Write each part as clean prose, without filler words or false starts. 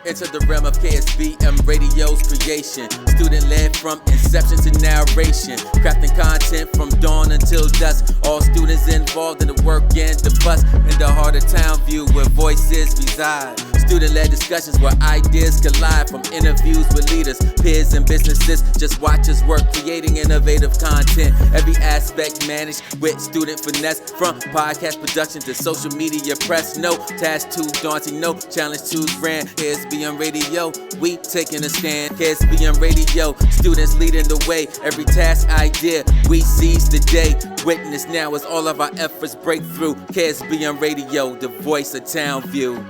Enter the realm of KSBM radio's creation. Student-led from inception to narration. Crafting content from dawn until dusk. All students involved in the work and the fuss. In the heart of Townview where voices reside. Student-led discussions where ideas collide. From interviews with leaders, peers, and businesses. Just watch us work, creating innovative content. Every aspect managed with student finesse. From podcast production to social media press. No task too daunting, no challenge too grand. KSBM Radio, we taking a stand. KSBM Radio, students leading the way. Every task idea, we seize the day. Witness now as all of our efforts break through. KSBM Radio, the voice of Townview.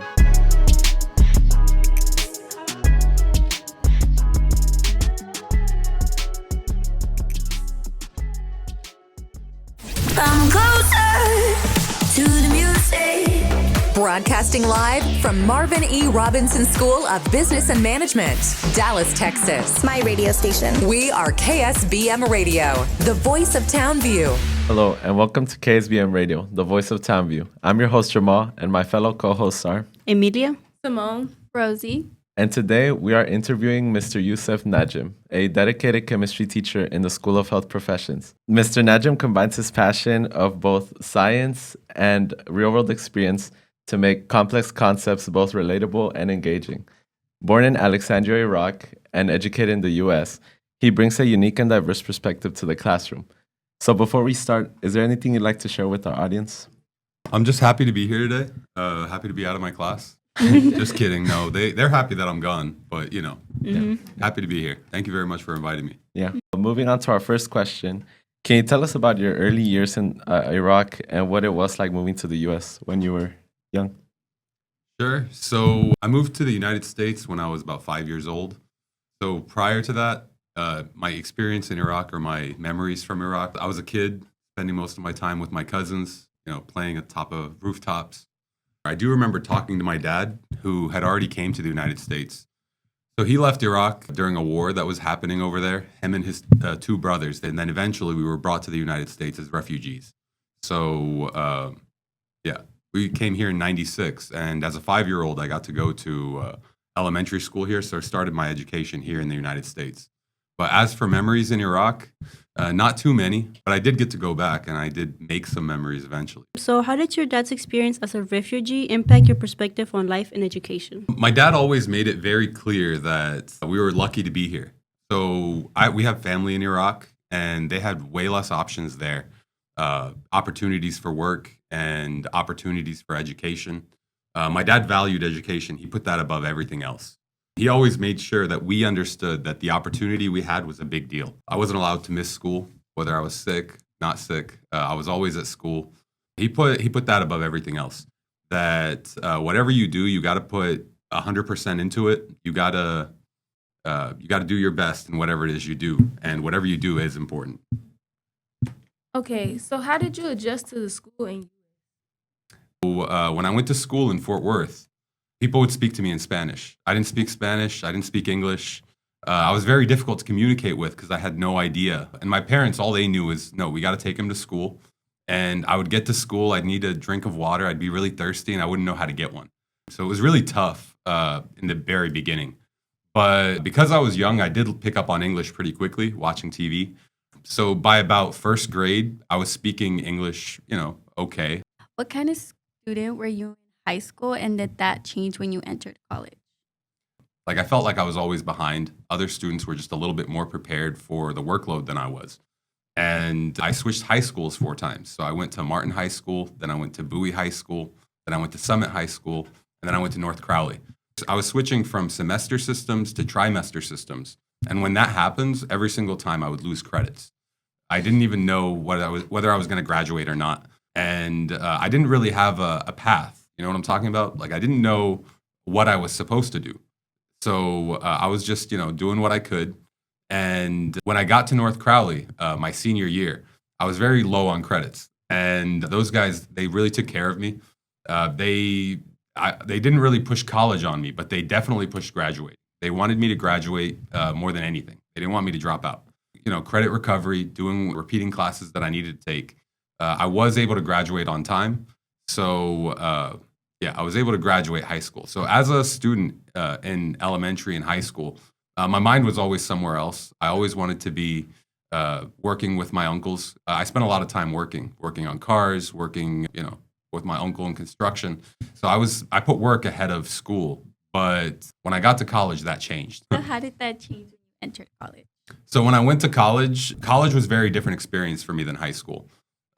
Come closer to the music. Broadcasting live from Marvin E. Robinson School of Business and Management, Dallas, Texas. My radio station. We are KSBM Radio, the voice of Townview. Hello, and welcome to KSBM Radio, the voice of Townview. I'm your host, Jamal, and my fellow co-hosts are Emilia, Simone, Rosie. And today we are interviewing Mr. Yousef Najim, a dedicated chemistry teacher in the School of Health Professions. Mr. Najim combines his passion of both science and real-world experience to make complex concepts both relatable and engaging. Born in Alexandria, Iraq, and educated in the U.S., he brings a unique and diverse perspective to the classroom. So before we start, is there anything you'd like to share with our audience? I'm just happy to be here today. Happy to be out of my class. Just kidding. No, they're happy that I'm gone, but happy to be here. Thank you very much for inviting me. Yeah. Moving on to our first question. Can you tell us about your early years in Iraq and what it was like moving to the U.S. when you were young? Sure. So I moved to the United States when I was about 5 years old. So prior to that, my experience in Iraq or my memories from Iraq, I was a kid spending most of my time with my cousins, playing at top of rooftops. I do remember talking to my dad, who had already came to the United States. So he left Iraq during a war that was happening over there, him and his two brothers. And then eventually we were brought to the United States as refugees. So, we came here in 96. And as a 5-year-old, I got to go to elementary school here. So I started my education here in the United States. But as for memories in Iraq, not too many, but I did get to go back and I did make some memories eventually. So how did your dad's experience as a refugee impact your perspective on life and education? My dad always made it very clear that we were lucky to be here. So we have family in Iraq and they had way less options there, opportunities for work and opportunities for education. My dad valued education. He put that above everything else. He always made sure that we understood that the opportunity we had was a big deal. I wasn't allowed to miss school, whether I was sick, not sick. I was always at school. He put that above everything else. That whatever you do, you got to put 100% into it. You got to do your best in whatever it is you do, and whatever you do is important. Okay, so how did you adjust to the school? When I went to school in Fort Worth, people would speak to me in Spanish. I didn't speak Spanish. I didn't speak English. I was very difficult to communicate with because I had no idea. And my parents, all they knew was, no, we got to take him to school. And I would get to school. I'd need a drink of water. I'd be really thirsty, and I wouldn't know how to get one. So it was really tough in the very beginning. But because I was young, I did pick up on English pretty quickly, watching TV. So by about first grade, I was speaking English, okay. What kind of student were you in high school, and did that change when you entered college? I felt like I was always behind. Other students were just a little bit more prepared for the workload than I was. And I switched high schools 4 times. So I went to Martin High School, then I went to Bowie High School, then I went to Summit High School, and then I went to North Crowley. I was switching from semester systems to trimester systems. And when that happens, every single time I would lose credits. I didn't even know whether I was going to graduate or not. And I didn't really have a path. You know what I'm talking about? I didn't know what I was supposed to do. So I was just, doing what I could. And when I got to North Crowley, my senior year, I was very low on credits. And those guys, they really took care of me. They didn't really push college on me, but they definitely pushed graduate. They wanted me to graduate more than anything. They didn't want me to drop out. Credit recovery, repeating classes that I needed to take. I was able to graduate on time. So, I was able to graduate high school. So as a student in elementary and high school, my mind was always somewhere else. I always wanted to be working with my uncles. I spent a lot of time working on cars, working, with my uncle in construction. So I put work ahead of school. But when I got to college, that changed. So how did that change when you entered college? So when I went to college was a very different experience for me than high school.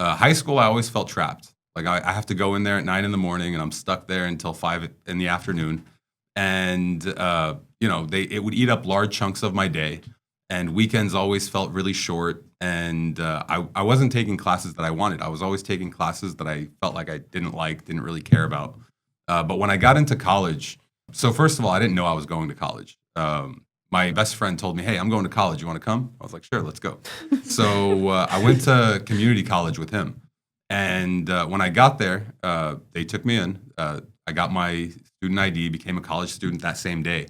High school, I always felt trapped. Like I have to go in there at 9 a.m. and I'm stuck there until 5 in the afternoon. And, it would eat up large chunks of my day. And weekends always felt really short. And I wasn't taking classes that I wanted. I was always taking classes that I felt like I didn't really care about. But when I got into college, so first of all, I didn't know I was going to college. My best friend told me, "Hey, I'm going to college. You want to come?" I was like, "Sure, let's go." So I went to community college with him. And when I got there, they took me in. I got my student ID, became a college student that same day.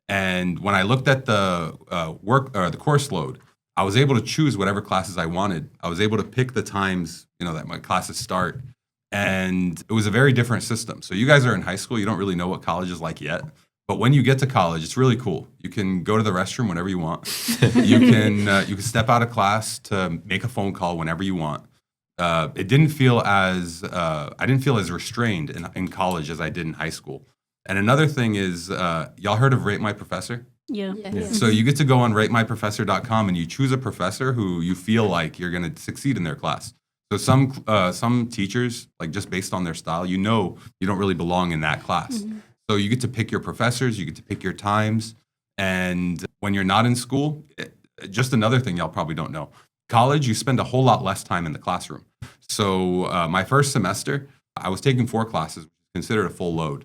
And when I looked at the the course load, I was able to choose whatever classes I wanted. I was able to pick the times, that my classes start. And it was a very different system. So you guys are in high school. You don't really know what college is like yet. But when you get to college, it's really cool. You can go to the restroom whenever you want. You can step out of class to make a phone call whenever you want. It didn't feel as I didn't feel as restrained in college as I did in high school. And another thing is, y'all heard of Rate My Professor? Yeah. Yes. So you get to go on ratemyprofessor.com and you choose a professor who you feel like you're going to succeed in their class. So some teachers, like just based on their style, you don't really belong in that class. Mm-hmm. So you get to pick your professors, you get to pick your times. And when you're not in school, just another thing y'all probably don't know, college, you spend a whole lot less time in the classroom. So my first semester, I was taking 4 classes, which is considered a full load.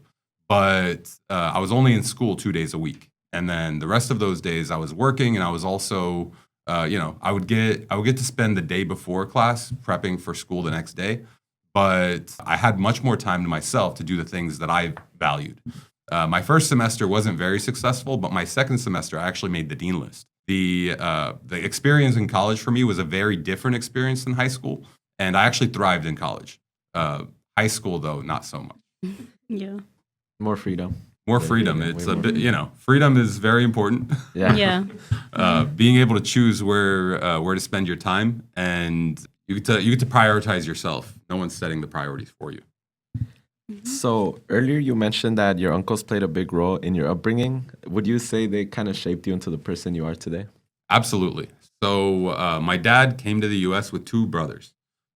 But I was only in school 2 days a week. And then the rest of those days I was working, and I was also, I would get to spend the day before class prepping for school the next day. But I had much more time to myself to do the things that I valued. My first semester wasn't very successful, but my second semester I actually made the dean list. The experience in college for me was a very different experience than high school, and I actually thrived in college. High school, though, not so much. Yeah. More freedom. More freedom. It's a bit, freedom is very important. Yeah. Being able to choose where to spend your time, and you get to prioritize yourself. No one's setting the priorities for you. So earlier you mentioned that your uncles played a big role in your upbringing. Would you say they kind of shaped you into the person you are today? Absolutely. So my dad came to the U.S. with 2 brothers,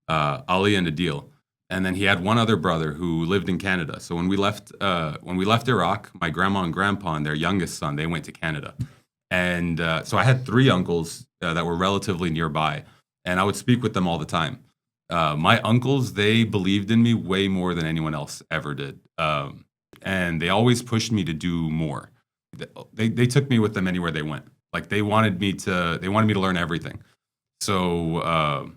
Ali and Adil. And then he had one other brother who lived in Canada. So when we left Iraq, my grandma and grandpa and their youngest son, they went to Canada. And so I had 3 uncles that were relatively nearby, and I would speak with them all the time. My uncles, they believed in me way more than anyone else ever did. And they always pushed me to do more. They took me with them anywhere they went. Like they wanted me to learn everything. So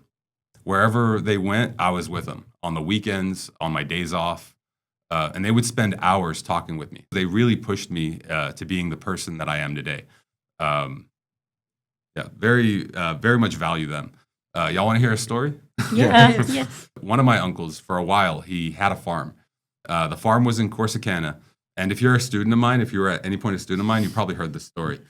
wherever they went, I was with them on the weekends, on my days off, and they would spend hours talking with me. They really pushed me to being the person that I am today. Very much value them. Y'all want to hear a story? Yeah. Yes. One of my uncles, for a while, he had a farm. The farm was in Corsicana, and if you're a student of mine, if you were at any point a student of mine, you probably heard this story.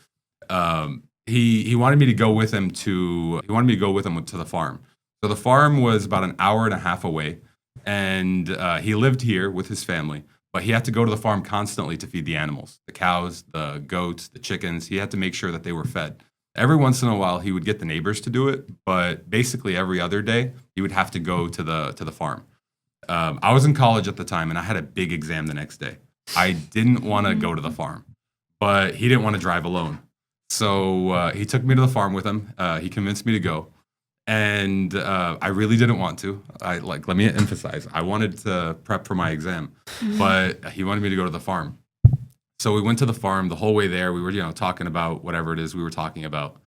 He wanted me to go with him to the farm. So the farm was about an hour and a half away, and he lived here with his family, but he had to go to the farm constantly to feed the animals, the cows, the goats, the chickens. He had to make sure that they were fed. Every once in a while, he would get the neighbors to do it, but basically every other day, he would have to go to the farm. I was in college at the time, and I had a big exam the next day. I didn't want to go to the farm, but he didn't want to drive alone. So he took me to the farm with him. He convinced me to go. And I really didn't want to. Let me emphasize, I wanted to prep for my exam, but he wanted me to go to the farm. So we went to the farm. The whole way there, we were, talking about whatever it is we were talking about.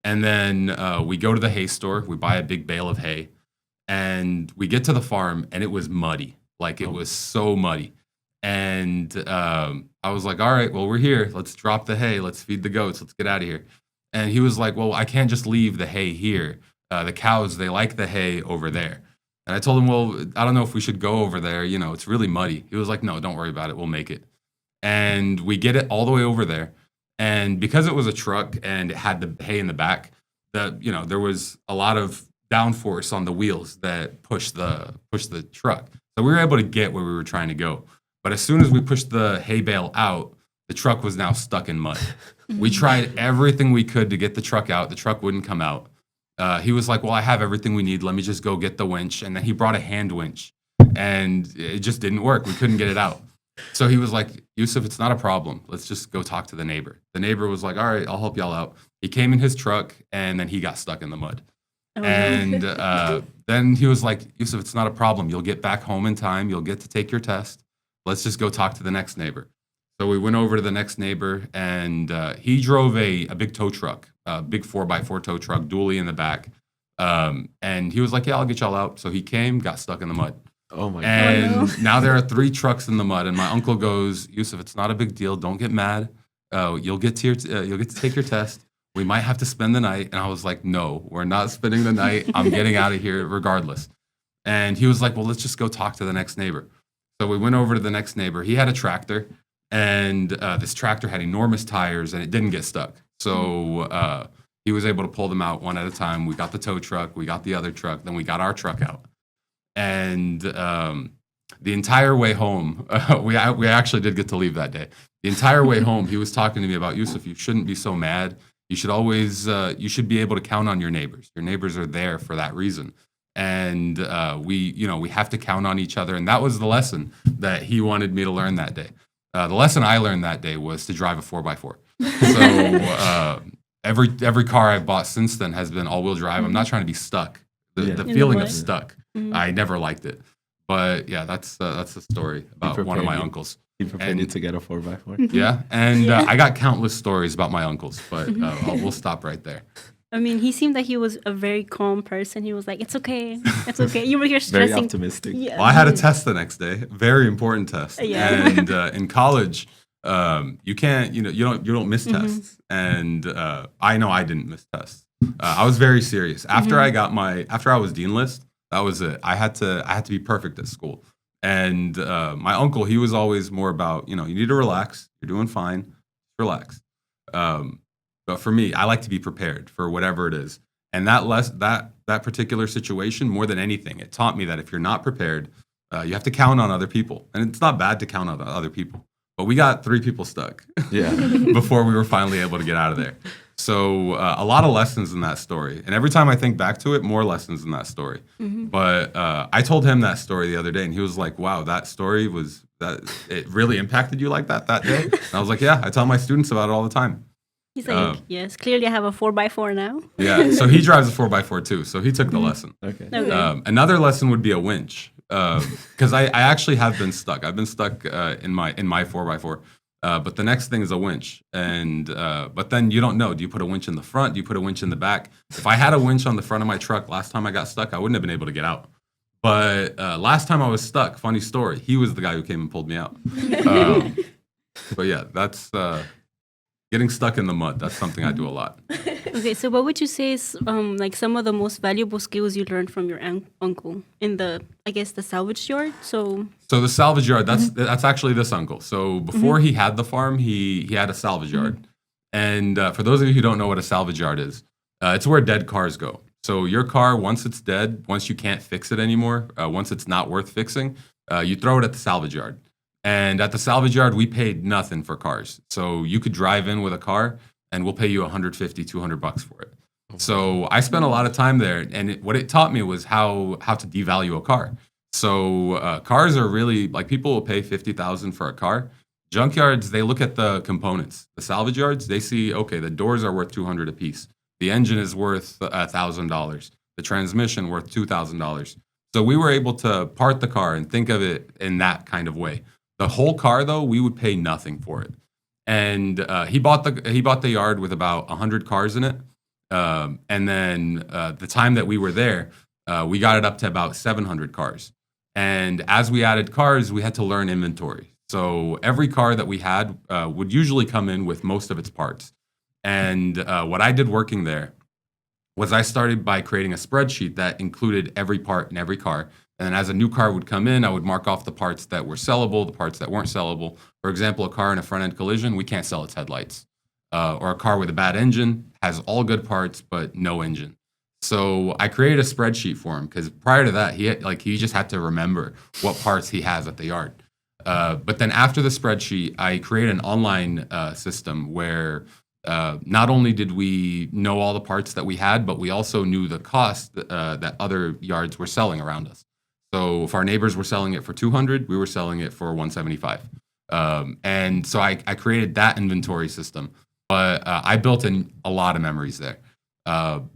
And then we go to the hay store. We buy a big bale of hay, and we get to the farm, and it was muddy. It was so muddy. And I was like, all right, well, we're here. Let's drop the hay. Let's feed the goats. Let's get out of here. And he was like, well, I can't just leave the hay here. The cows, they like the hay over there. And I told him, well, I don't know if we should go over there. It's really muddy. He was like, no, don't worry about it. We'll make it. And we get it all the way over there. And because it was a truck and it had the hay in the back, there was a lot of downforce on the wheels that pushed the truck. So we were able to get where we were trying to go. But as soon as we pushed the hay bale out, the truck was now stuck in mud. We tried everything we could to get the truck out. The truck wouldn't come out. He was like, well, I have everything we need. Let me just go get the winch. And then he brought a hand winch. And it just didn't work. We couldn't get it out. So he was like, Yousef, it's not a problem. Let's just go talk to the neighbor. The neighbor was like, all right, I'll help y'all out. He came in his truck, and then he got stuck in the mud. And then he was like, Yousef, it's not a problem. You'll get back home in time. You'll get to take your test. Let's just go talk to the next neighbor. So we went over to the next neighbor, and he drove a big tow truck, a big 4x4 tow truck, dually in the back. And he was like, yeah, I'll get y'all out. So he came, got stuck in the mud. Oh my God. And now there are 3 trucks in the mud. And my uncle goes, Yousef, it's not a big deal. Don't get mad. You'll get to take your test. We might have to spend the night. And I was like, no, we're not spending the night. I'm getting out of here regardless. And he was like, well, let's just go talk to the next neighbor. So we went over to the next neighbor. He had a tractor, and this tractor had enormous tires, and it didn't get stuck. So he was able to pull them out one at a time. We got the tow truck. We got the other truck. Then we got our truck out. And the entire way home, we actually did get to leave that day. The entire way home, he was talking to me about, Yousef, you shouldn't be so mad. You should always, you should be able to count on your neighbors. Your neighbors are there for that reason. And we have to count on each other. And that was the lesson that he wanted me to learn that day. The lesson I learned that day was to drive a 4x4. So every car I've bought since then has been all-wheel drive. I'm not trying to be stuck. The feeling of stuck, I never liked it. But yeah, that's the story about one of my uncles. He prepared you to get a 4x4? Yeah, and I got countless stories about my uncles, but we'll stop right there. I mean, he seemed like he was a very calm person. He was like, it's okay. It's okay. You were here stressing. Very optimistic. Yeah. Well, I had a test the next day, very important test. Yeah. And in college, you can't, you don't miss tests. And I know I didn't miss tests. I was very serious. After I was dean list, that was it. I had to be perfect at school. And my uncle, he was always more about, you need to relax. You're doing fine. Relax. But for me, I like to be prepared for whatever it is. And that particular situation, more than anything, it taught me that if you're not prepared, you have to count on other people. And it's not bad to count on other people. But we got 3 people stuck before we were finally able to get out of there. So a lot of lessons in that story. And every time I think back to it, more lessons in that story. But I told him that story the other day, and he was like, wow, that story it really impacted you like that day? And I was like, yeah, I tell my students about it all the time. He's like, yes, clearly I have a 4x4 now. Yeah, so he drives a 4x4 too, so he took the lesson. Okay. Another lesson would be a winch, because I actually have been stuck. I've been stuck in my 4x4. But the next thing is a winch. And but then you don't know. Do you put a winch in the front? Do you put a winch in the back? If I had a winch on the front of my truck last time I got stuck, I wouldn't have been able to get out. But last time I was stuck, funny story, he was the guy who came and pulled me out. But yeah, that's getting stuck in the mud. That's something I do a lot. Okay, so what would you say is like some of the most valuable skills you learned from your uncle in the salvage yard? So the salvage yard, that's actually this uncle. So before he had the farm, he had a salvage yard. And for those of you who don't know what a salvage yard is, it's where dead cars go. So your car, once it's dead, once you can't fix it anymore, once it's not worth fixing, you throw it at the salvage yard. And at the salvage yard, we paid nothing for cars. So you could drive in with a car, and we'll pay you $150, $200 for it. So I spent a lot of time there, and what it taught me was how to devalue a car. So cars are really, like, people will pay $50,000 for a car. Junkyards, they look at the components. The salvage yards, they see, okay, the doors are worth $200 a piece. The engine is worth $1,000. The transmission worth $2,000. So we were able to part the car and think of it in that kind of way. The whole car, though, we would pay nothing for it. And he bought the yard with about 100 cars in it. And then the time that we were there, we got it up to about 700 cars. And as we added cars, we had to learn inventory. So every car that we had would usually come in with most of its parts. And what I did working there was I started by creating a spreadsheet that included every part in every car. And as a new car would come in, I would mark off the parts that were sellable, the parts that weren't sellable. For example, a car in a front-end collision, we can't sell its headlights. Or a car with a bad engine has all good parts, but no engine. So I created a spreadsheet for him because prior to that, he just had to remember what parts he has at the yard. But then after the spreadsheet, I created an online system where not only did we know all the parts that we had, but we also knew the cost that other yards were selling around us. So if our neighbors were selling it for $200, we were selling it for $175. And so I created that inventory system. But I built in a lot of memories there.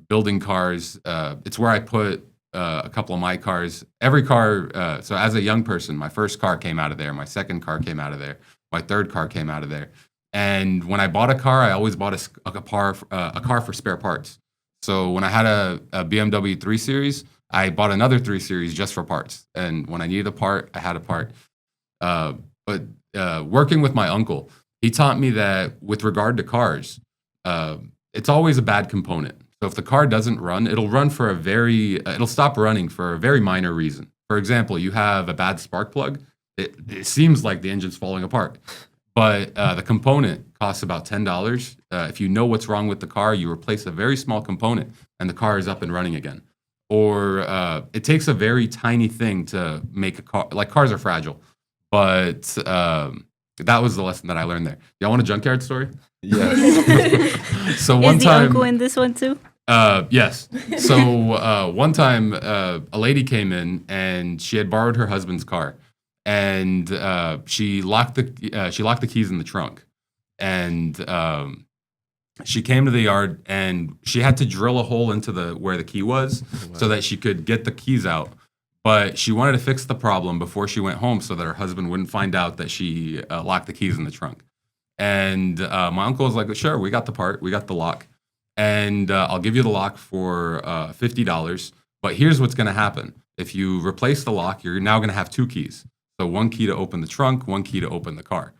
Building cars, it's where I put a couple of my cars. Every car, so as a young person, my first car came out of there. My second car came out of there. My third car came out of there. And when I bought a car, I always bought a car for spare parts. So when I had a BMW 3 Series, I bought another 3 Series just for parts. And when I needed a part, I had a part. But working with my uncle, he taught me that with regard to cars, it's always a bad component. So if the car doesn't run, it'll stop running for a very minor reason. For example, you have a bad spark plug. It seems like the engine's falling apart. But the component costs about $10. If you know what's wrong with the car, you replace a very small component and the car is up and running again. Or it takes a very tiny thing to make a car, like cars are fragile. But that was the lesson that I learned there. Y'all want a junkyard story? Yes. So one Is the time, uncle in this one too? yes. So one time, a lady came in and she had borrowed her husband's car, and she locked the keys in the trunk, and she came to the yard and she had to drill a hole into where the key was so that she could get the keys out. But she wanted to fix the problem before she went home so that her husband wouldn't find out that she locked the keys in the trunk. And my uncle was like, sure, we got the part, we got the lock, and I'll give you the lock for $50. But here's what's going to happen. If you replace the lock, you're now going to have 2 keys. So 1 key to open the trunk, 1 key to open the car.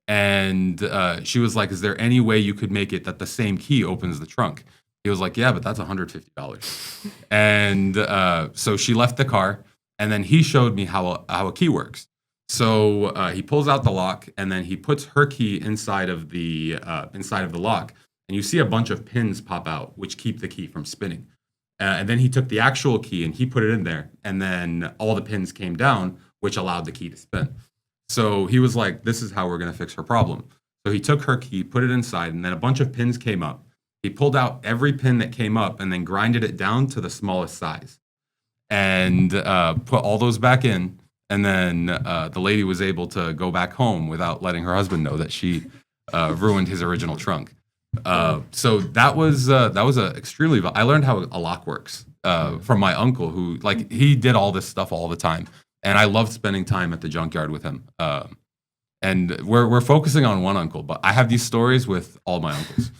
And she was like, is there any way you could make it that the same key opens the trunk? He was like, yeah, but that's $150. And so she left the car, and then he showed me how a key works. So he pulls out the lock, and then he puts her key inside of the lock, and you see a bunch of pins pop out, which keep the key from spinning. And then he took the actual key and he put it in there, and then all the pins came down, which allowed the key to spin. So he was like, this is how we're going to fix her problem. So he took her key, put it inside, and then a bunch of pins came up. He pulled out every pin that came up and then grinded it down to the smallest size, and put all those back in. And then the lady was able to go back home without letting her husband know that she ruined his original trunk. So that was extremely. I learned how a lock works from my uncle, who he did all this stuff all the time, and I loved spending time at the junkyard with him. And we're focusing on one uncle, but I have these stories with all my uncles.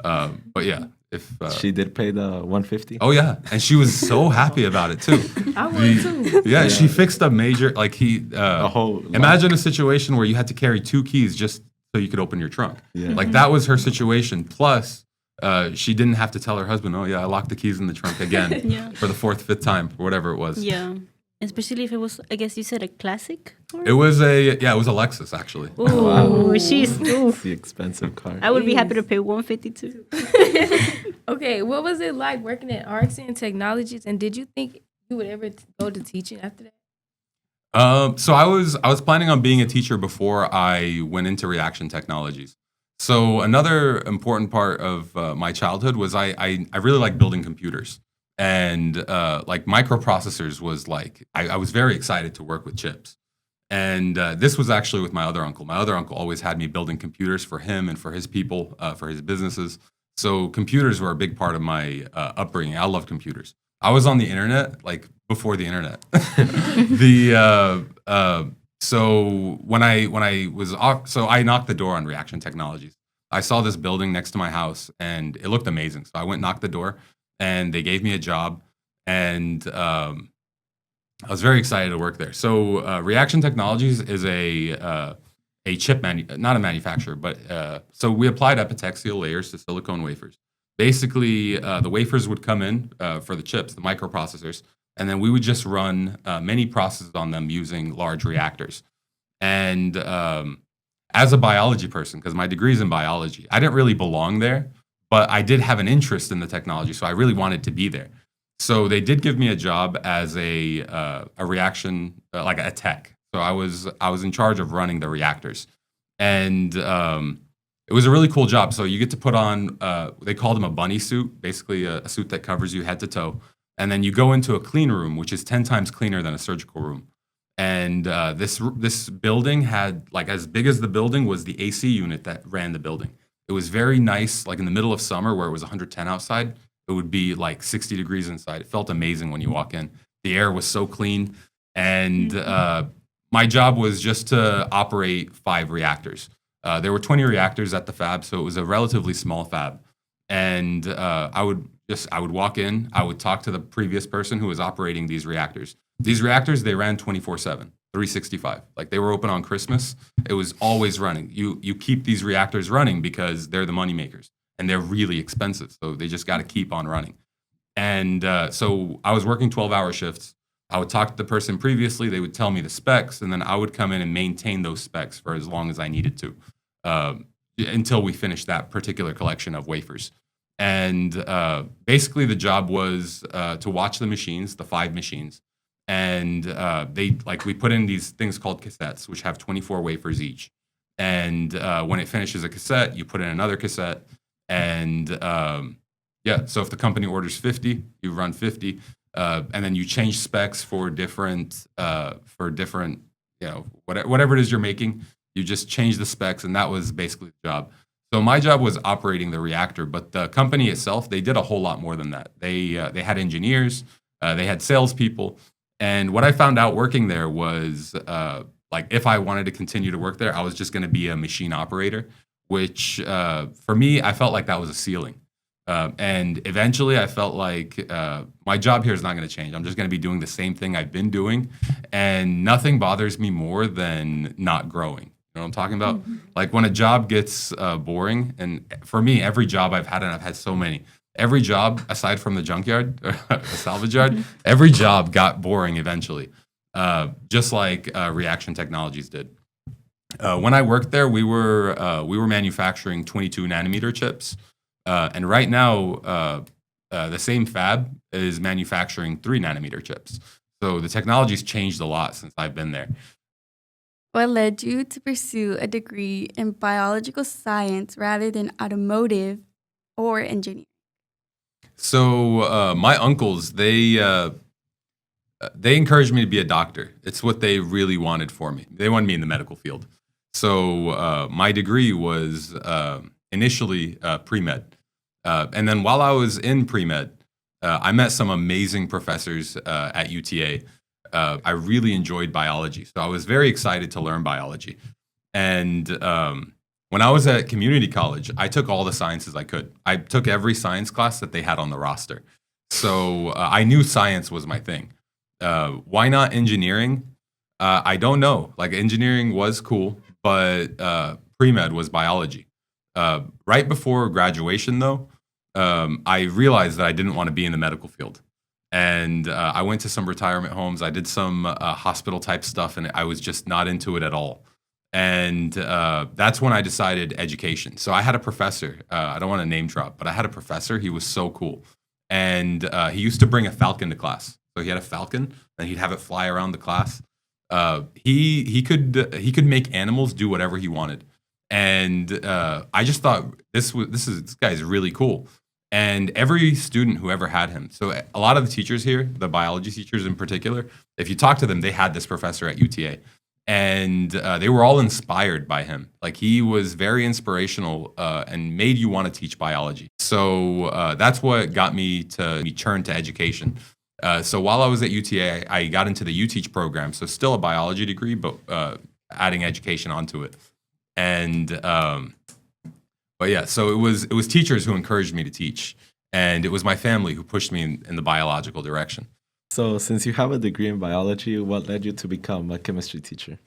But yeah. If she did pay the $150. Oh yeah, and she was so happy about it too. I would too. Yeah, she fixed a major a whole. Imagine a situation where you had to carry 2 keys just so you could open your trunk. Yeah. Like that was her situation. Plus, she didn't have to tell her husband, "Oh yeah, I locked the keys in the trunk again for the 4th, 5th time, or whatever it was." Yeah. Especially if it was, I guess you said a classic car? It was a Lexus actually. Ooh, Wow. she's. It's the expensive car. I would be happy to pay $152. Okay, what was it like working at ARS Technologies, and did you think you would ever go to teaching after that? So I was planning on being a teacher before I went into reaction technologies. So another important part of my childhood was I really like building computers. And like microprocessors was like, I was very excited to work with chips. And this was actually with my other uncle. My other uncle always had me building computers for him and for his people, for his businesses. So computers were a big part of my upbringing. I love computers. I was on the internet like before the internet. So when I was off, so I knocked the door on Reaction Technologies. I saw this building next to my house and it looked amazing. So I went and knocked the door. And they gave me a job, and I was very excited to work there. So Reaction Technologies is a chip not a manufacturer, but so we applied epitaxial layers to silicone wafers. Basically, the wafers would come in for the chips, the microprocessors, and then we would just run many processes on them using large reactors. And as a biology person, because my degree is in biology, I didn't really belong there, but I did have an interest in the technology, so I really wanted to be there. So they did give me a job as a reaction, like a tech. So I was in charge of running the reactors, and it was a really cool job. So you get to put on, they called them a bunny suit, basically a suit that covers you head to toe, and then you go into a clean room, which is 10 times cleaner than a surgical room. And this building had, like, as big as the building was the AC unit that ran the building. It was very nice, like in the middle of summer where it was 110 outside. It would be like 60 degrees inside. It felt amazing when you walk in. The air was so clean. And my job was just to operate 5 reactors. There were 20 reactors at the fab, so it was a relatively small fab. And I would walk in, I would talk to the previous person who was operating these reactors. These reactors, they ran 24/7, 365. Like, they were open on Christmas. It was always running. You keep these reactors running because they're the money makers, and they're really expensive. So they just got to keep on running. And so I was working 12-hour shifts. I would talk to the person previously. They would tell me the specs, and then I would come in and maintain those specs for as long as I needed to until we finished that particular collection of wafers. And basically the job was to watch the machines, the 5 machines. And we put in these things called cassettes, which have 24 wafers each. And when it finishes a cassette, you put in another cassette. And so if the company orders 50, you run 50. And then you change specs for different, whatever it is you're making, you just change the specs, and that was basically the job. So my job was operating the reactor, but the company itself, they did a whole lot more than that. They had engineers, they had salespeople, and what I found out working there was, if I wanted to continue to work there, I was just going to be a machine operator, which for me, I felt like that was a ceiling. And eventually I felt like my job here is not going to change. I'm just going to be doing the same thing I've been doing. And nothing bothers me more than not growing. You know what I'm talking about? Mm-hmm. Like, when a job gets boring, and for me, every job I've had, and I've had so many, every job aside from the junkyard, the salvage yard, every job got boring eventually, just like Reaction Technologies did. When I worked there, we were manufacturing 22 nanometer chips. And right now, the same fab is manufacturing 3 nanometer chips. So the technology's changed a lot since I've been there. What led you to pursue a degree in biological science rather than automotive or engineering? So my uncles, they encouraged me to be a doctor. It's what they really wanted for me. They wanted me in the medical field. So my degree was initially pre-med. And then while I was in pre-med, I met some amazing professors at UTA. I really enjoyed biology, so I was very excited to learn biology. And when I was at community college, I took all the sciences I could. I took every science class that they had on the roster. So I knew science was my thing. Why not engineering? I don't know. Like, engineering was cool, but pre-med was biology. Right before graduation, though, I realized that I didn't want to be in the medical field. And I went to some retirement homes. I did some hospital type stuff, and I was just not into it at all. And that's when I decided education. So I had a professor. I don't want to name drop, but I had a professor. He was so cool. And he used to bring a falcon to class. So he had a falcon, and he'd have it fly around the class. He could make animals do whatever he wanted. And I just thought this guy is really cool. And every student who ever had him, so a lot of the teachers here, the biology teachers in particular, if you talk to them, they had this professor at UTA. And they were all inspired by him. Like, he was very inspirational and made you want to teach biology. So that's what got me to turn to education. So while I was at UTA, I got into the UTeach program. So still a biology degree, but adding education onto it. And but yeah, so it was teachers who encouraged me to teach, and it was my family who pushed me in the biological direction. So since you have a degree in biology, what led you to become a chemistry teacher?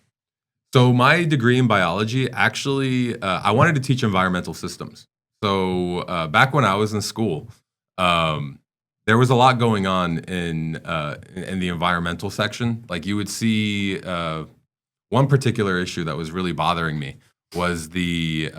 So my degree in biology, actually, I wanted to teach environmental systems. So back when I was in school, there was a lot going on in the environmental section. Like you would see one particular issue that was really bothering me was the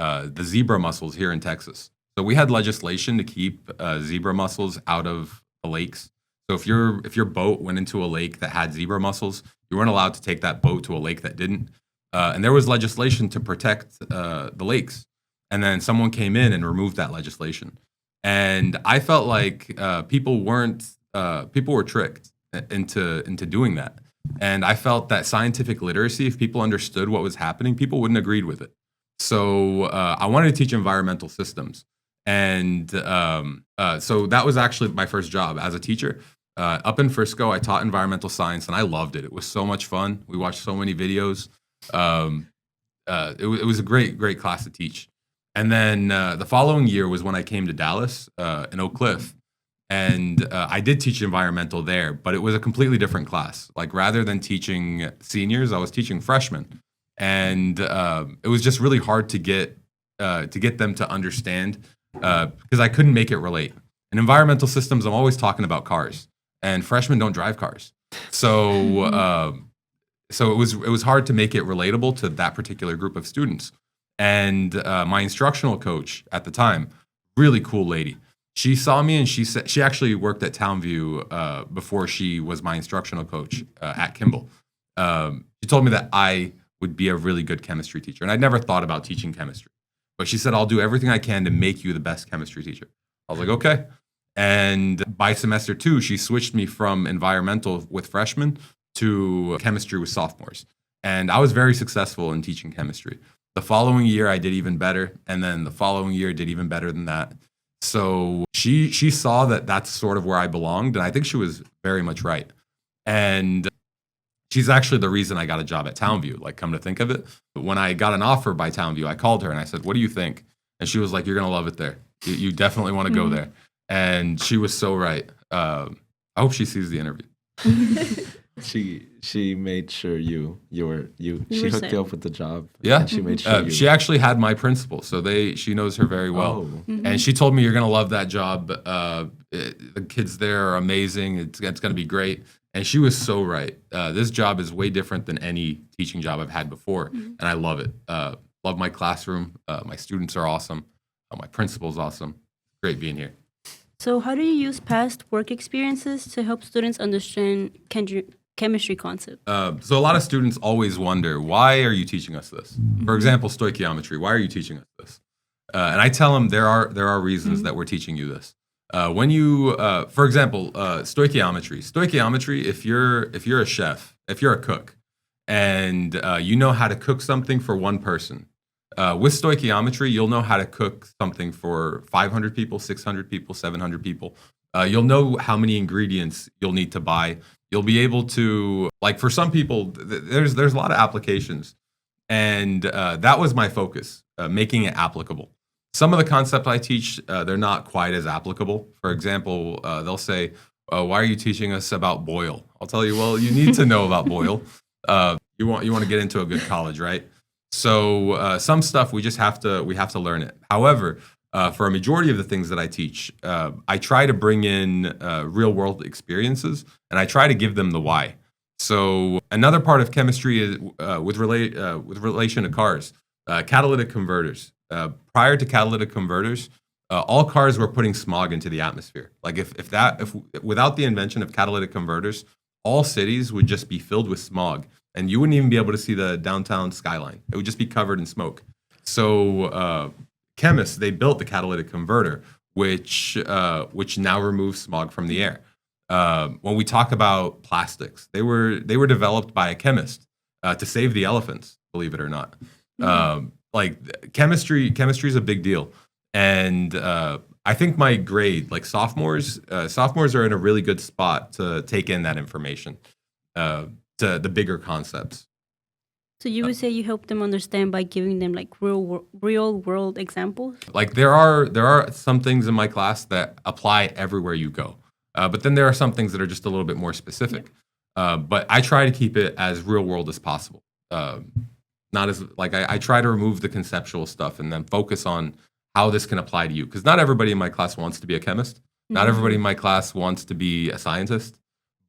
zebra mussels here in Texas. So we had legislation to keep zebra mussels out of the lakes. So if your boat went into a lake that had zebra mussels, you weren't allowed to take that boat to a lake that didn't. And there was legislation to protect the lakes. And then someone came in and removed that legislation. And I felt like people were tricked into doing that. And I felt that scientific literacy, if people understood what was happening, people wouldn't agreed with it. So I wanted to teach environmental systems. And so that was actually my first job as a teacher. Up in Frisco, I taught environmental science, and I loved it. It was so much fun. We watched so many videos. It was a great class to teach. And then the following year was when I came to Dallas in Oak Cliff. And I did teach environmental there, but it was a completely different class. Like rather than teaching seniors, I was teaching freshmen. And it was just really hard to get them to understand because I couldn't make it relate. In environmental systems, I'm always talking about cars, and freshmen don't drive cars. So so it was hard to make it relatable to that particular group of students. And my instructional coach at the time, really cool lady, she saw me and she said she actually worked at Townview before she was my instructional coach at Kimball. She told me that I would be a really good chemistry teacher, and I'd never thought about teaching chemistry. But she said, I'll do everything I can to make you the best chemistry teacher. I was like, okay. And by semester 2, she switched me from environmental with freshmen to chemistry with sophomores. And I was very successful in teaching chemistry. The following year, I did even better. And then the following year, did even better than that. So she saw that that's sort of where I belonged. And I think she was very much right. And she's actually the reason I got a job at Townview, like come to think of it. But when I got an offer by Townview, I called her and I said, what do you think? And she was like, you're going to love it there. You definitely want to go there. And she was so right. I hope she sees the interview. She made sure she hooked you up with the job. Yeah. And she made sure she actually had my principal, so she knows her very well. And she told me you're gonna love that job. The kids there are amazing. It's gonna be great. And she was so right. This job is way different than any teaching job I've had before, and I love it. Love my classroom. My students are awesome. My principal's awesome. Great being here. So how do you use past work experiences to help students understand chemistry concept? So a lot of students always wonder, why are you teaching us this? For example, stoichiometry. Why are you teaching us this? And I tell them there are reasons that we're teaching you this. When you, for example, stoichiometry. Stoichiometry, if you're a chef, if you're a cook, and you know how to cook something for one person, with stoichiometry, you'll know how to cook something for 500 people, 600 people, 700 people. You'll know how many ingredients you'll need to buy. You'll be able to, like for some people, there's a lot of applications. And that was my focus, making it applicable. Some of the concepts I teach, they're not quite as applicable. For example, they'll say, why are you teaching us about Boyle? I'll tell you, well, you need to know about Boyle. You want to get into a good college, right? So some stuff we have to learn it. However, for a majority of the things that I teach, I try to bring in real world experiences, and I try to give them the why. So another part of chemistry is with relation to cars, catalytic converters. Prior to catalytic converters, all cars were putting smog into the atmosphere. Like if without the invention of catalytic converters, all cities would just be filled with smog. And you wouldn't even be able to see the downtown skyline. It would just be covered in smoke. So chemists, they built the catalytic converter, which now removes smog from the air. When we talk about plastics, they were developed by a chemist to save the elephants, believe it or not. Like chemistry is a big deal. And I think my grade, like sophomores are in a really good spot to take in that information. To the bigger concepts. So you would say you help them understand by giving them like real world examples? Like there are some things in my class that apply everywhere you go. But then there are some things that are just a little bit more specific. But I try to keep it as real world as possible. Not as like I try to remove the conceptual stuff and then focus on how this can apply to you. Because not everybody in my class wants to be a chemist. Not everybody in my class wants to be a scientist,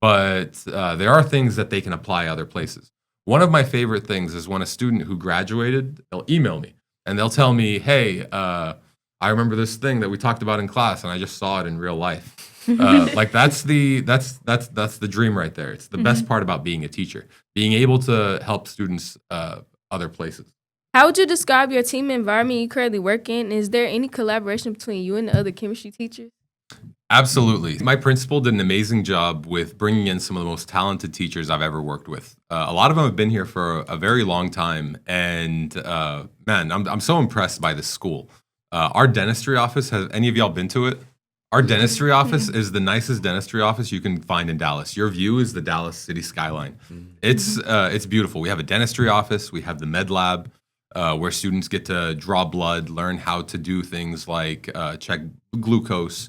but there are things that they can apply other places. One of my favorite things is when a student who graduated, they'll email me and they'll tell me, hey, I remember this thing that we talked about in class and I just saw it in real life. Like that's the dream right there. It's the best part about being a teacher, being able to help students other places. How would you describe your team environment you currently work in? Is there any collaboration between you and the other chemistry teachers? Absolutely. My principal did an amazing job with bringing in some of the most talented teachers I've ever worked with. A lot of them have been here for a very long time. And man, I'm so impressed by this school. Our dentistry office, has any of y'all been to it? Our dentistry office is the nicest dentistry office you can find in Dallas. Your view is the Dallas city skyline. It's beautiful. We have a dentistry office. We have the med lab where students get to draw blood, learn how to do things like check glucose,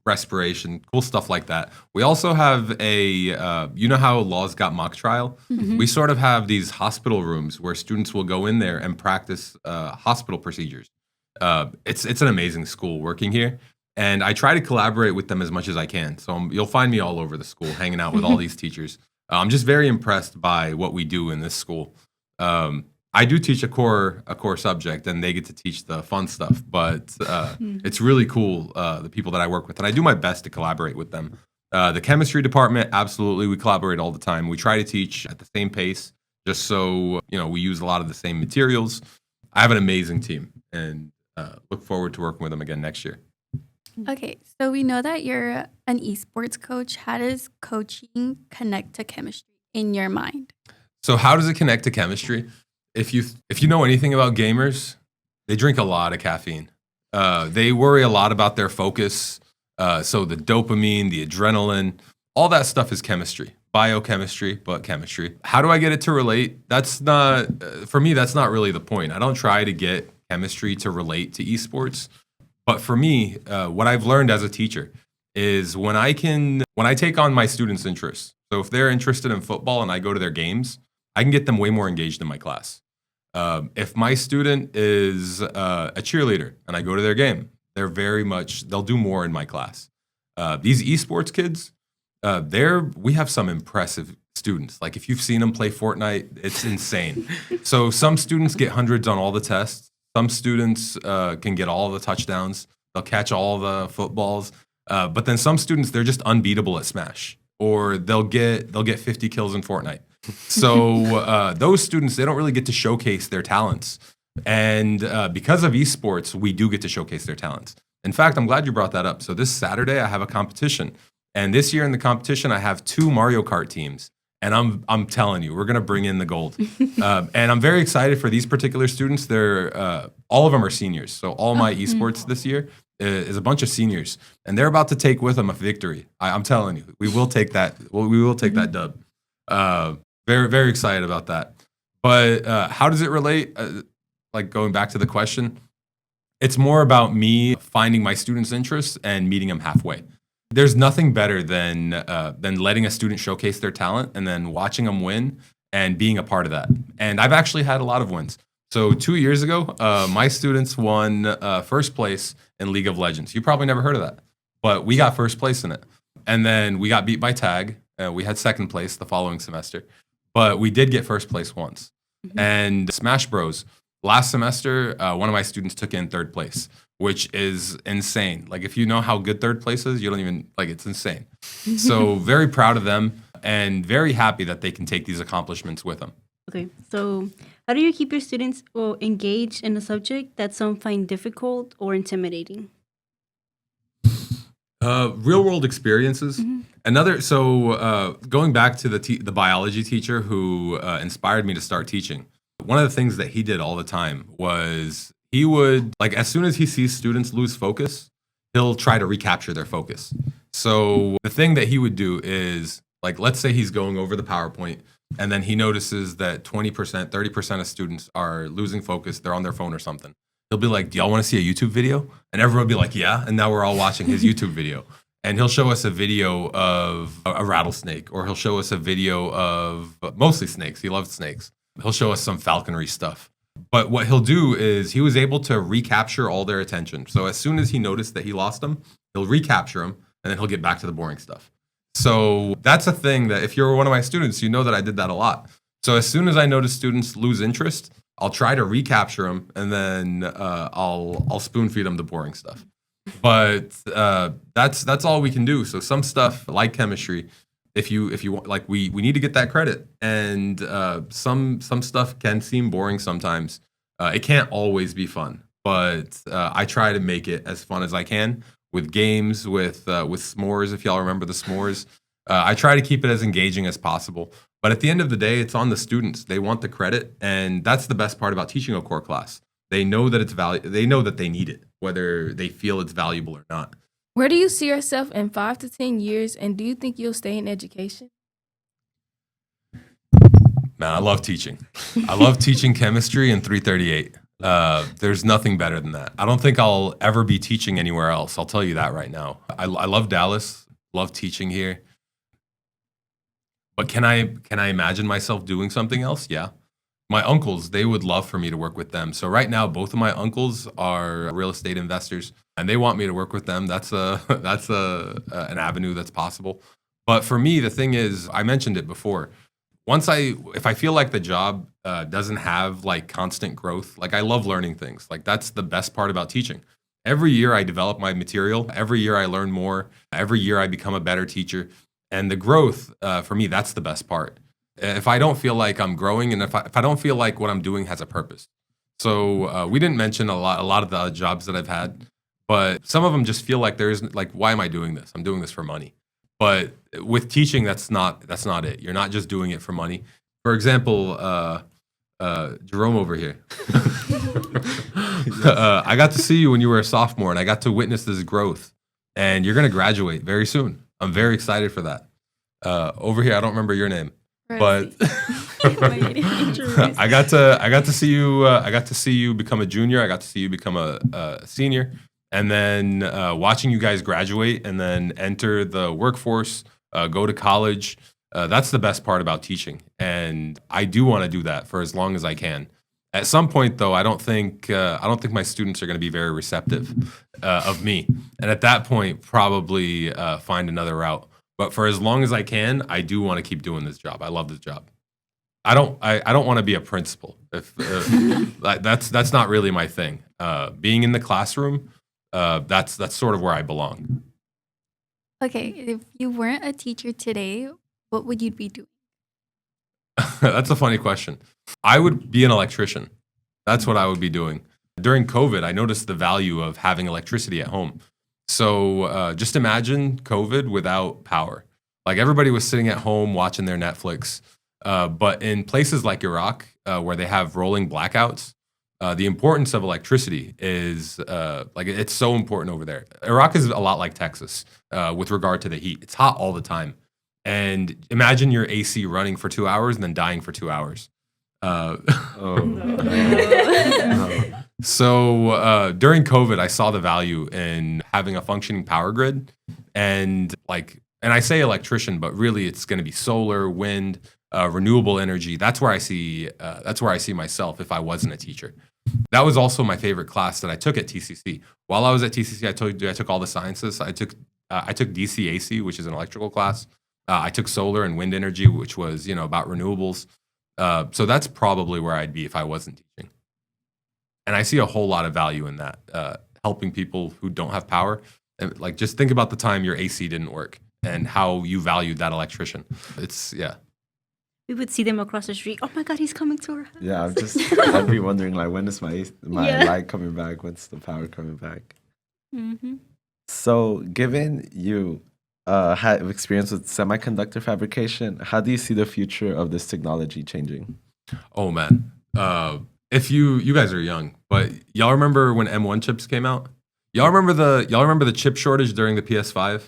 respiration, cool stuff like that. We also have you know how Laws Got Mock Trial? We sort of have these hospital rooms where students will go in there and practice hospital procedures. It's an amazing school working here, and I try to collaborate with them as much as I can. So you'll find me all over the school, hanging out with all these teachers. I'm just very impressed by what we do in this school. I do teach a core subject, and they get to teach the fun stuff. But it's really cool, the people that I work with, and I do my best to collaborate with them. The chemistry department, absolutely, we collaborate all the time. We try to teach at the same pace, just so we use a lot of the same materials. I have an amazing team, and look forward to working with them again next year. Okay, so we know that you're an esports coach. How does coaching connect to chemistry in your mind? So how does it connect to chemistry? If you know anything about gamers, they drink a lot of caffeine. They worry a lot about their focus. So the dopamine, the adrenaline, all that stuff is chemistry, biochemistry, but chemistry. How do I get it to relate? That's not, for me, that's not really the point. I don't try to get chemistry to relate to esports. But for me, what I've learned as a teacher is when I take on my students' interests. So if they're interested in football and I go to their games, I can get them way more engaged in my class. If my student is a cheerleader and I go to their game, they'll do more in my class. These esports kids, we have some impressive students. Like if you've seen them play Fortnite, it's insane. So some students get hundreds on all the tests. Some students can get all the touchdowns. They'll catch all the footballs. But then some students, they're just unbeatable at Smash, or they'll get 50 kills in Fortnite. So those students, they don't really get to showcase their talents. And because of esports, we do get to showcase their talents. In fact, I'm glad you brought that up. So this Saturday, I have a competition. And this year in the competition, I have 2 Mario Kart teams. And I'm telling you, we're going to bring in the gold. And I'm very excited for these particular students. All of them are seniors. So all my esports this year is a bunch of seniors. And they're about to take with them a victory. I'm telling you, we will take that. We will take that dub. Very, very excited about that. But how does it relate? Like going back to the question, it's more about me finding my students' interests and meeting them halfway. There's nothing better than letting a student showcase their talent and then watching them win and being a part of that. And I've actually had a lot of wins. So 2 years ago, my students won first place in League of Legends. You probably never heard of that, but we got first place in it. And then we got beat by Tag. We had second place the following semester, but we did get first place once. And Smash Bros. Last semester, one of my students took in third place, which is insane. Like if you know how good third place is, you don't even, it's insane. So very proud of them and very happy that they can take these accomplishments with them. Okay, so how do you keep your students engaged in a subject that some find difficult or intimidating? Real world experiences. Going back to the biology teacher who inspired me to start teaching, one of the things that he did all the time was he would, as soon as he sees students lose focus, he'll try to recapture their focus. So the thing that he would do is, let's say he's going over the PowerPoint and then he notices that 20%, 30% of students are losing focus. They're on their phone or something. He'll be like, do y'all want to see a YouTube video? And everyone will be like, yeah. And now we're all watching his YouTube video. And he'll show us a video of a rattlesnake, or he'll show us a video of mostly snakes. He loves snakes. He'll show us some falconry stuff. But what he'll do is he was able to recapture all their attention. So as soon as he noticed that he lost them, he'll recapture them, and then he'll get back to the boring stuff. So that's a thing that if you're one of my students, you know that I did that a lot. So as soon as I notice students lose interest, I'll try to recapture them, and then I'll spoon feed them the boring stuff. But that's all we can do. So some stuff like chemistry, if you want, like we need to get that credit, and some stuff can seem boring sometimes. It can't always be fun, but I try to make it as fun as I can with games, with s'mores. If y'all remember the s'mores, I try to keep it as engaging as possible. But at the end of the day, it's on the students. They want the credit, and that's the best part about teaching a core class. They know that it's they know that they need it, whether they feel it's valuable or not. Where do you see yourself in 5 to 10 years, and do you think you'll stay in education? Man, I love teaching. I love teaching chemistry in 338. There's nothing better than that. I don't think I'll ever be teaching anywhere else. I'll tell you that right now. I love Dallas, love teaching here. But can I imagine myself doing something else? Yeah. My uncles, they would love for me to work with them. So right now, both of my uncles are real estate investors, and they want me to work with them. That's an avenue that's possible. But for me, the thing is, I mentioned it before. If I feel like the job doesn't have like constant growth, like I love learning things. Like that's the best part about teaching. Every year I develop my material. Every year I learn more. Every year I become a better teacher. And the growth, for me, that's the best part. If I don't feel like I'm growing, and if I don't feel like what I'm doing has a purpose. So we didn't mention a lot of the jobs that I've had, but some of them just feel like why am I doing this? I'm doing this for money. But with teaching, that's not it. You're not just doing it for money. For example, Jerome over here. I got to see you when you were a sophomore, and I got to witness this growth. And you're going to graduate very soon. I'm very excited for that. Over here, I don't remember your name, but I got to see you. I got to see you become a junior. I got to see you become a senior, and then watching you guys graduate and then enter the workforce, go to college. That's the best part about teaching, and I do want to do that for as long as I can. At some point, though, I don't think my students are going to be very receptive of me, and at that point, probably find another route. But for as long as I can, I do want to keep doing this job. I love this job. I don't want to be a principal. That's not really my thing. Being in the classroom, that's sort of where I belong. Okay, if you weren't a teacher today, what would you be doing? That's a funny question. I would be an electrician. That's what I would be doing. During COVID, I noticed the value of having electricity at home. So just imagine COVID without power. Like everybody was sitting at home watching their Netflix. But in places like Iraq, where they have rolling blackouts, the importance of electricity is it's so important over there. Iraq is a lot like Texas with regard to the heat. It's hot all the time. And imagine your AC running for 2 hours and then dying for 2 hours. So during COVID, I saw the value in having a functioning power grid, and I say electrician, but really it's going to be solar, wind, renewable energy. That's where I see myself if I wasn't a teacher. That was also my favorite class that I took at TCC. While I was at TCC, I told you I took all the sciences. I took DCAC, which is an electrical class. I took solar and wind energy, which was about renewables. So that's probably where I'd be if I wasn't teaching. And I see a whole lot of value in that, helping people who don't have power. And just think about the time your AC didn't work and how you valued that electrician. We would see them across the street. Oh my God, he's coming to our house. Yeah, I'd be wondering when is my light coming back? When's the power coming back? Mm-hmm. So, given you had experience with semiconductor fabrication, how do you see the future of this technology changing? Oh man, if you guys are young, but y'all remember when M1 chips came out? Y'all remember the chip shortage during the PS5?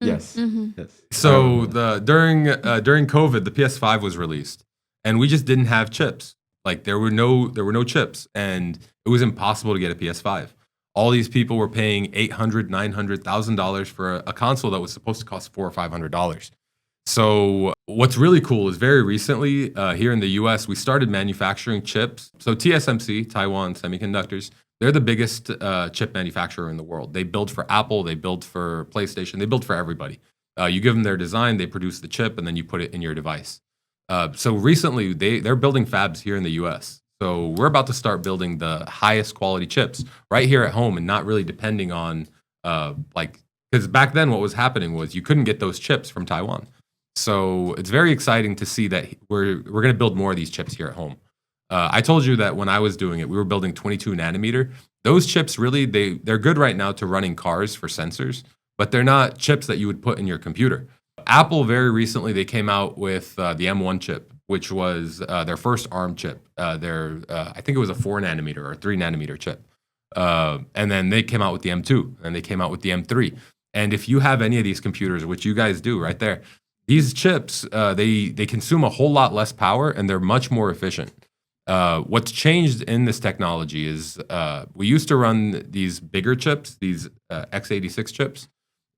Yes. Mm-hmm. Yes. So during COVID, the PS5 was released, and we just didn't have chips. There were no chips, and it was impossible to get a PS5. All these people were paying $800,000, $900,000 for a console that was supposed to cost $400,000 or $500. So what's really cool is very recently here in the US, we started manufacturing chips. So TSMC, Taiwan Semiconductors, they're the biggest chip manufacturer in the world. They build for Apple, they build for PlayStation, they build for everybody. You give them their design, they produce the chip, and then you put it in your device. So recently, they're building fabs here in the US. So we're about to start building the highest quality chips right here at home and not really depending on because back then what was happening was you couldn't get those chips from Taiwan. So it's very exciting to see that we're going to build more of these chips here at home. I told you that when I was doing it, we were building 22 nanometer. Those chips really, they're good right now to running cars for sensors, but they're not chips that you would put in your computer. Apple very recently, they came out with the M1 chip, which was their first ARM chip. I think it was a 4 nanometer or 3 nanometer chip. And then they came out with the M2 and they came out with the M3. And if you have any of these computers, which you guys do right there, these chips, they consume a whole lot less power and they're much more efficient. What's changed in this technology is we used to run these bigger chips, these x86 chips.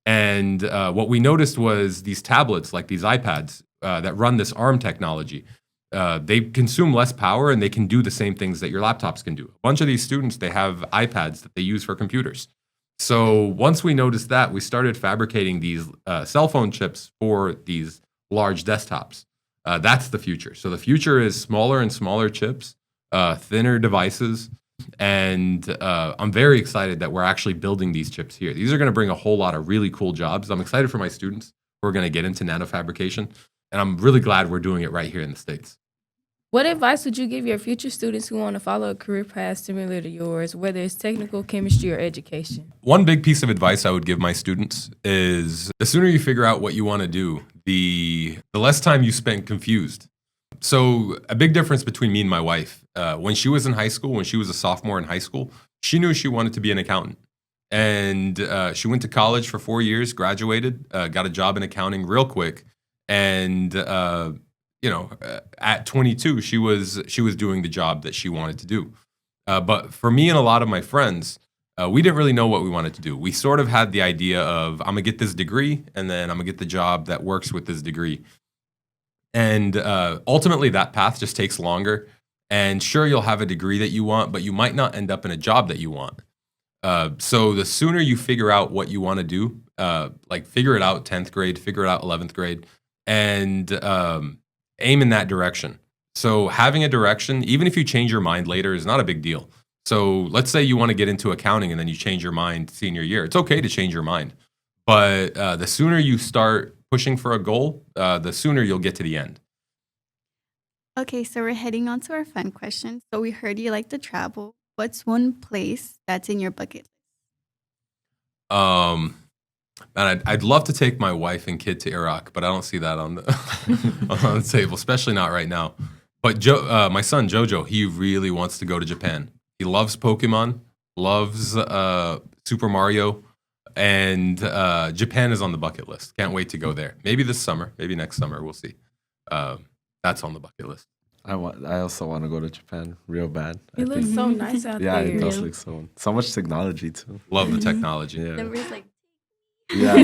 And what we noticed was these tablets, like these iPads that run this ARM technology, they consume less power and they can do the same things that your laptops can do. A bunch of these students, they have iPads that they use for computers. So once we noticed that, we started fabricating these cell phone chips for these large desktops. That's the future. So the future is smaller and smaller chips, thinner devices, and I'm very excited that we're actually building these chips here. These are going to bring a whole lot of really cool jobs. I'm excited for my students who are going to get into nanofabrication, and I'm really glad we're doing it right here in the States. What advice would you give your future students who want to follow a career path similar to yours, whether it's technical, chemistry, or education? One big piece of advice I would give my students is the sooner you figure out what you want to do, the less time you spend confused. So a big difference between me and my wife, when she was in high school, when she was a sophomore in high school, she knew she wanted to be an accountant. And she went to college for 4 years, graduated, got a job in accounting real quick. And, at 22, she was doing the job that she wanted to do. But for me and a lot of my friends, we didn't really know what we wanted to do. We sort of had the idea of, I'm going to get this degree, and then I'm going to get the job that works with this degree. And ultimately, that path just takes longer. And sure, you'll have a degree that you want, but you might not end up in a job that you want. So the sooner you figure out what you want to do, figure it out 10th grade, figure it out 11th grade, and aim in that direction. So having a direction, even if you change your mind later, is not a big deal. So let's say you want to get into accounting and then you change your mind senior year. It's okay to change your mind. But the sooner you start pushing for a goal, the sooner you'll get to the end. Okay, so we're heading on to our fun question. So we heard you like to travel. What's one place that's in your bucket list? Man, I'd love to take my wife and kid to Iraq, but I don't see that on the on the table, especially not right now. But my son Jojo, he really wants to go to Japan. He loves Pokemon, loves Super Mario, and Japan is on the bucket list. Can't wait to go there. Maybe this summer, maybe next summer. We'll see. That's on the bucket list. I also want to go to Japan real bad. It looks so nice out there. Yeah, it does look so much technology too. Love the technology. Yeah. Numbers like Yeah.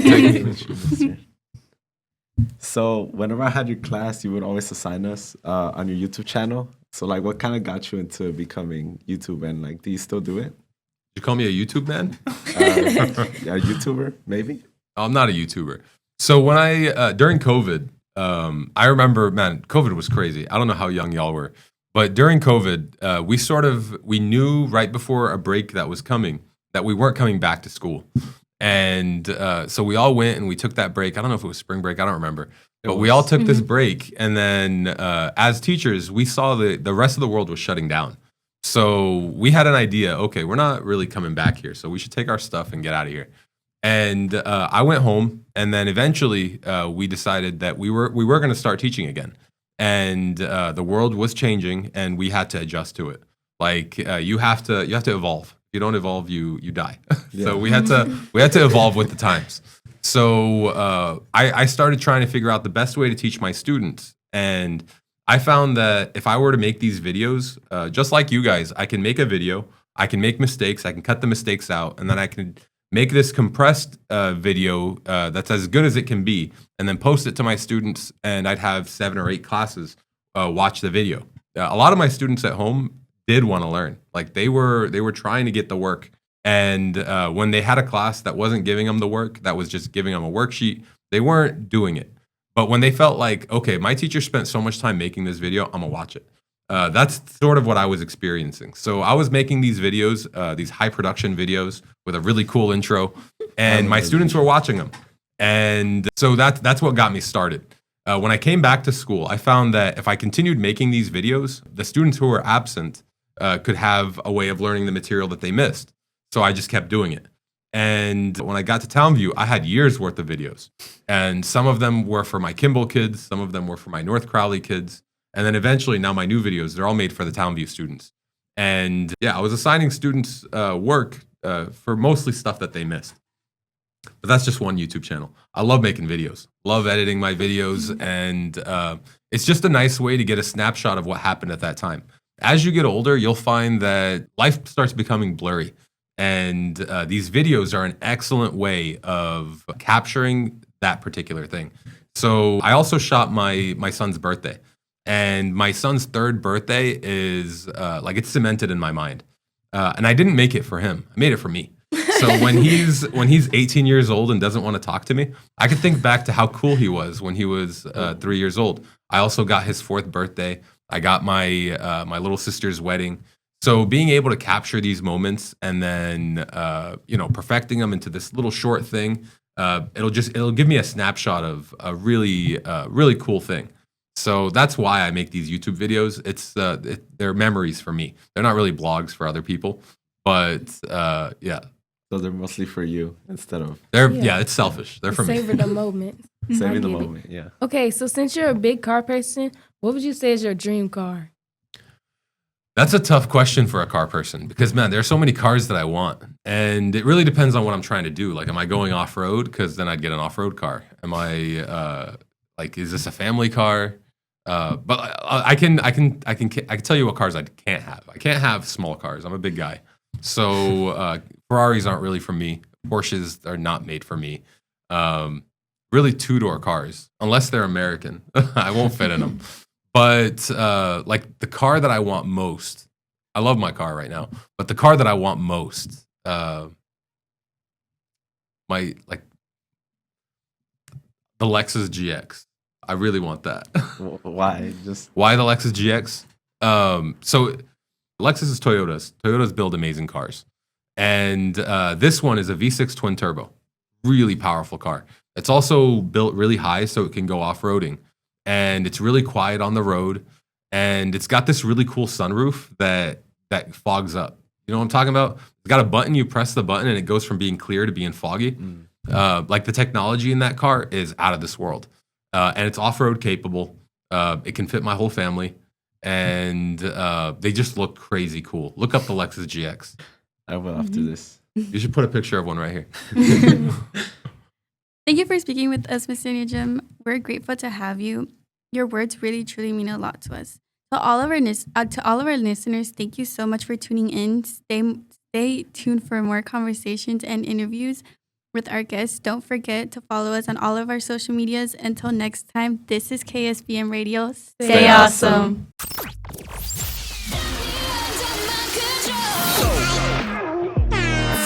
So whenever I had your class, you would always assign us on your YouTube channel. So like, what kind of got you into becoming YouTube, and like, do you still do it? You call me a YouTube man? A YouTuber, maybe? I'm not a YouTuber. So when I during COVID, I remember, man, COVID was crazy. I don't know how young y'all were, but during COVID, we knew right before a break that was coming that we weren't coming back to school. And so we all went and we took that break. I don't know if it was spring break. I don't remember. But we all took this break. And then as teachers, we saw the rest of the world was shutting down. So we had an idea, okay, we're not really coming back here. So we should take our stuff and get out of here. And I went home. And then eventually we decided that we were going to start teaching again. And the world was changing and we had to adjust to it. Like you have to evolve. If you don't evolve, you die. So we had to evolve with the times. So I started trying to figure out the best way to teach my students. And I found that if I were to make these videos, just like you guys, I can make a video, I can make mistakes, I can cut the mistakes out, and then I can make this compressed video that's as good as it can be, and then post it to my students, and I'd have 7 or 8 classes watch the video. A lot of my students at home did want to learn. Like they were trying to get the work, and when they had a class that wasn't giving them the work, that was just giving them a worksheet, they weren't doing it. But when they felt like, okay, my teacher spent so much time making this video, I'm gonna watch it. That's sort of what I was experiencing. So I was making these videos, these high production videos with a really cool intro, and my students were watching them. And so that's what got me started. When I came back to school, I found that if I continued making these videos, the students who were absent could have a way of learning the material that they missed. So I just kept doing it. And when I got to Townview, I had years worth of videos. And some of them were for my Kimball kids, some of them were for my North Crowley kids. And then eventually, now my new videos, they're all made for the Townview students. And yeah, I was assigning students work for mostly stuff that they missed. But that's just one YouTube channel. I love making videos, love editing my videos, and it's just a nice way to get a snapshot of what happened at that time. As you get older, you'll find that life starts becoming blurry. And these videos are an excellent way of capturing that particular thing. So I also shot my son's birthday. And my son's 3rd birthday is it's cemented in my mind. And I didn't make it for him. I made it for me. So when he's 18 years old and doesn't want to talk to me, I can think back to how cool he was when he was 3 years old. I also got his 4th birthday. I got my my little sister's wedding. So being able to capture these moments and then perfecting them into this little short thing, it'll give me a snapshot of a really cool thing. So that's why I make these YouTube videos. They're memories for me. They're not really blogs for other people, but yeah. So they're mostly for you instead of... it's selfish. They're for me. Savor the moment. Saving the moment, yeah. Okay, so since you're a big car person, what would you say is your dream car? That's a tough question for a car person because, man, there are so many cars that I want. And it really depends on what I'm trying to do. Like, am I going off-road? Because then I'd get an off-road car. Am I, is this a family car? But I can tell you what cars I can't have. I can't have small cars. I'm a big guy. So Ferraris aren't really for me. Porsches are not made for me. Really 2-door cars, unless they're American. I won't fit in them. But the car that I want most, I love my car right now, but the car that I want most, the Lexus GX. I really want that. Why? Why the Lexus GX? So Lexus is Toyota's. Toyotas build amazing cars. And this one is a V6 twin turbo. Really powerful car. It's also built really high so it can go off-roading. And it's really quiet on the road. And it's got this really cool sunroof that fogs up. You know what I'm talking about? It's got a button, you press the button, and it goes from being clear to being foggy. The technology in that car is out of this world. And it's off-road capable. It can fit my whole family. And they just look crazy cool. Look up the Lexus GX. I will after this. You should put a picture of one right here. Thank you for speaking with us, Mr. Najim. We're grateful to have you. Your words really, truly mean a lot to us. To all of our listeners, thank you so much for tuning in. Stay tuned for more conversations and interviews with our guests. Don't forget to follow us on all of our social medias. Until next time, this is KSBM Radio. Stay awesome.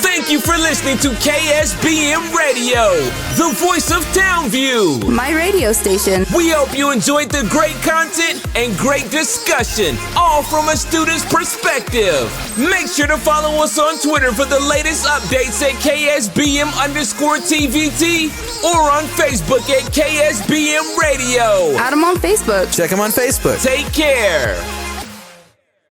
Thank you for listening to KSBM Radio, the voice of Townview. My radio station. We hope you enjoyed the great content and great discussion, all from a student's perspective. Make sure to follow us on Twitter for the latest updates at KSBM_TVT or on Facebook at KSBM Radio. Add them on Facebook. Check them on Facebook. Take care.